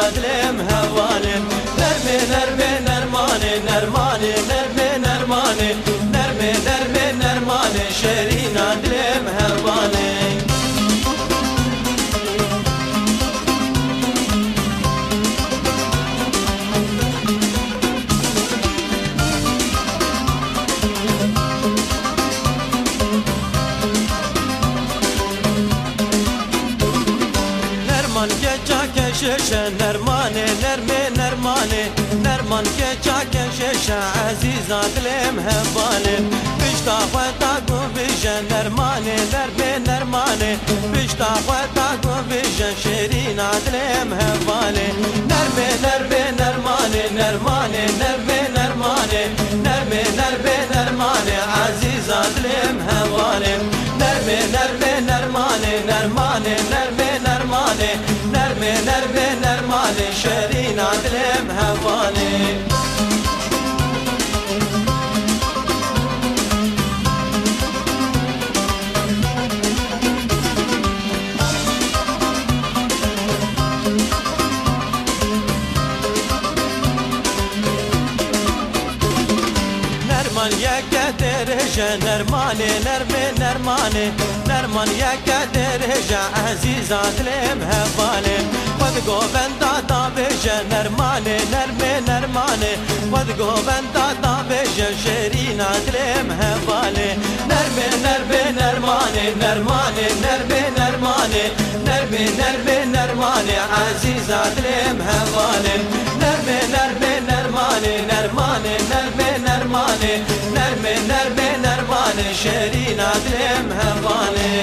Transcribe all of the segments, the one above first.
عدلم هوالي نرمي نرمي نرماني نرماني نرمي نرماني نرمي نرمي نرماني شيرين عدلم هوالي نرمان كجا كششة نرماني نرمي نرماني نرمان كجا كششة عزيز عدلم هبالي بشتا خواتا قوبيشة نرماني نرمي نرماني بشتا خواتا قوبيشة شيرين عدلم هبالي نرمي نرمي نرماني نرماني نرمي نرماني نرمي نرمي نرماني عزيز عدلم هبالي نرمي نرمي نرماني نرماني نرمي نرماني نرمي نرمي نرماني شيرين عدلم هوالي نرمان يا درجة نرماني نرمي نرماني نرمان يا درجة عزيز عدلم هبالي وذقو بنتا طابجة نرماني نرمي نرماني وذقو بنتا طابجة شيرين عدلم هبالي نرمي نرمي نرماني نرماني نرمي نرماني نرمي نرمي نرماني عزيز عدلم هبالي نرمي نرمي نرماني نرماني نرمي نرماني نرمي نرمي نرماني شيرين عدلم هبالي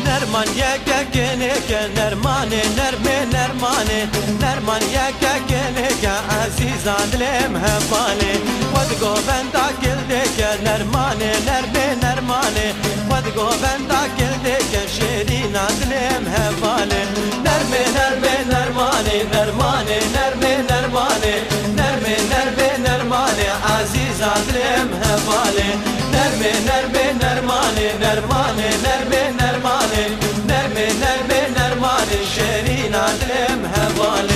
نرمان يا كنك نرماني نرمي نرماني نرمان يا كنك عزيز عدلم هبالي وذقو بنتا كلدك نرماني نرمي نرماني وذقو بنتا كلدك شيرين عدلم هبالي نرمي نرمي نرماني نرماني نرمي نرماني نرمي نرمي نرماني عزيز عدلم هبالي نرمي نرمي نرماني نرماني نرمي نرماني نرمي نرمي نرماني شيرين عدلم هبالي